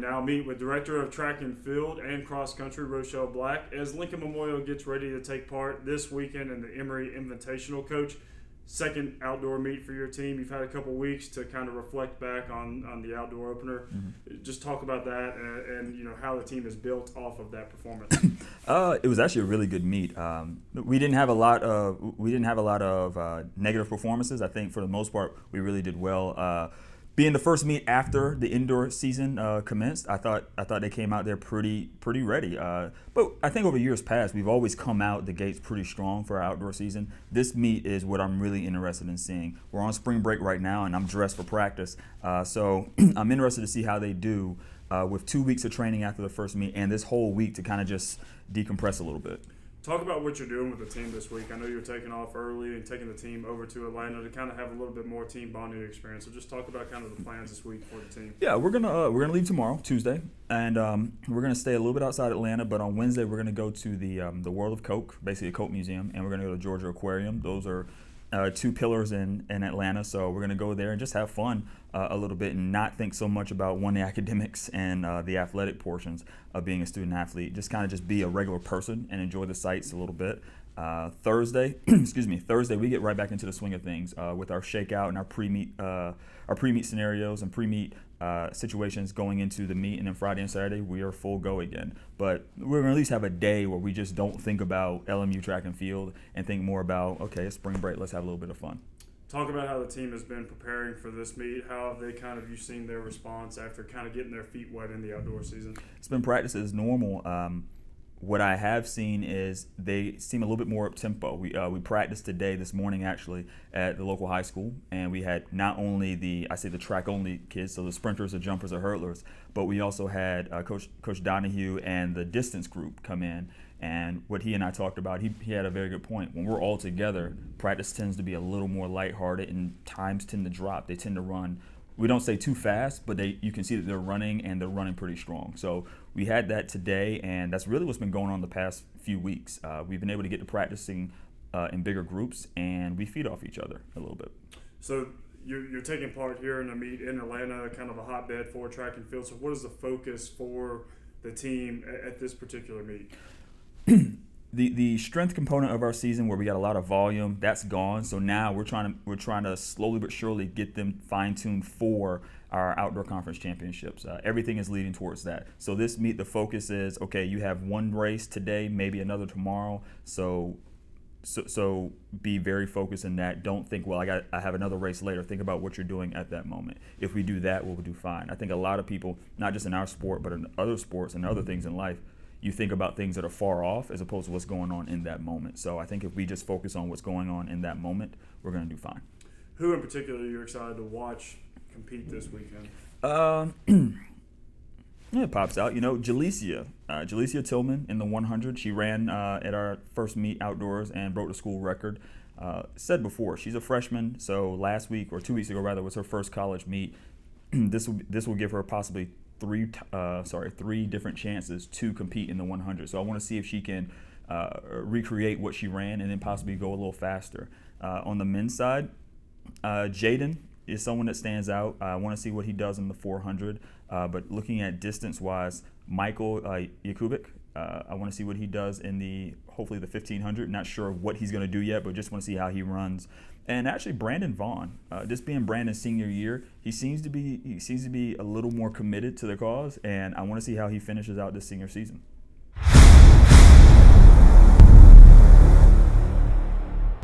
now meet with Director of Track and Field and Cross Country, Rochelle Black, as Lincoln Memorial gets ready to take part this weekend in the Emory Invitational. Coach, second outdoor meet for your team. You've had a couple weeks to kind of reflect back on the outdoor opener. Just talk about that and how the team is built off of that performance. It was actually a really good meet. We didn't have a lot of negative performances. I think for the most part we really did well. Being the first meet after the indoor season commenced, I thought they came out there pretty ready. But I think over years past, we've always come out the gates pretty strong for our outdoor season. This meet is what I'm really interested in seeing. We're on spring break right now, and I'm dressed for practice. So I'm interested to see how they do with 2 weeks of training after the first meet and this whole week to kind of just decompress a little bit. Talk about what you're doing with the team this week. I know you're taking off early and taking the team over to Atlanta to kind of have a little bit more team bonding experience. So just talk about kind of the plans this week for the team. Yeah, we're gonna leave tomorrow, Tuesday, and we're gonna stay a little bit outside Atlanta. But on Wednesday, we're gonna go to the World of Coke, basically a Coke museum, and we're gonna go to Georgia Aquarium. Those are two pillars in Atlanta, so we're gonna go there and just have fun a little bit and not think so much about the academics and the athletic portions of being a student athlete. Just kind of just be a regular person and enjoy the sights a little bit. Thursday, Thursday we get right back into the swing of things with our shakeout and our pre-meet scenarios and pre-meet situations going into the meet, and then Friday and Saturday we are full go again. But we're gonna at least have a day where we just don't think about LMU track and field and think more about, okay, it's spring break, let's have a little bit of fun. Talk about how the team has been preparing for this meet. How have you seen their response after kind of getting their feet wet in the outdoor season? It's been practice as normal. What I have seen is they seem a little bit more up tempo. We practiced today, this morning actually, at the local high school, and we had not only the track only kids, so the sprinters, the jumpers, the hurdlers, but we also had Coach Donahue and the distance group come in. And what he and I talked about, he had a very good point. When we're all together, practice tends to be a little more lighthearted, and times tend to drop. They tend to run. We don't say too fast, but you can see that they're running, and they're running pretty strong. So we had that today, and that's really what's been going on the past few weeks. We've been able to get to practicing in bigger groups, and we feed off each other a little bit. So you're taking part here in a meet in Atlanta, kind of a hotbed for track and field. So what is the focus for the team at this particular meet? The strength component of our season, where we got a lot of volume, that's gone. So now we're trying to slowly but surely get them fine-tuned for our outdoor conference championships. Everything is leading towards that. So this meet, the focus is, okay, you have one race today, maybe another tomorrow. So be very focused in that. Don't think, well, I have another race later. Think about what you're doing at that moment. If we do that, we'll do fine. I think a lot of people, not just in our sport, but in other sports and other things in life, you think about things that are far off as opposed to what's going on in that moment. So I think if we just focus on what's going on in that moment, we're going to do fine. Who in particular are you excited to watch compete this weekend? It pops out. Jalecia Tillman in the 100. She ran at our first meet outdoors and broke the school record. Said before, she's a freshman, so last week, or 2 weeks ago rather, was her first college meet. This will give her possibly three different chances to compete in the 100. So I want to see if she can recreate what she ran and then possibly go a little faster. On the men's side, Jaden is someone that stands out. I want to see what he does in the 400. But looking at distance-wise, Michael Jakubik, I want to see what he does in hopefully the 1500. Not sure what he's going to do yet, but just want to see how he runs. And actually, Brandon Vaughn, this being Brandon's senior year, he seems to be a little more committed to the cause, and I want to see how he finishes out this senior season.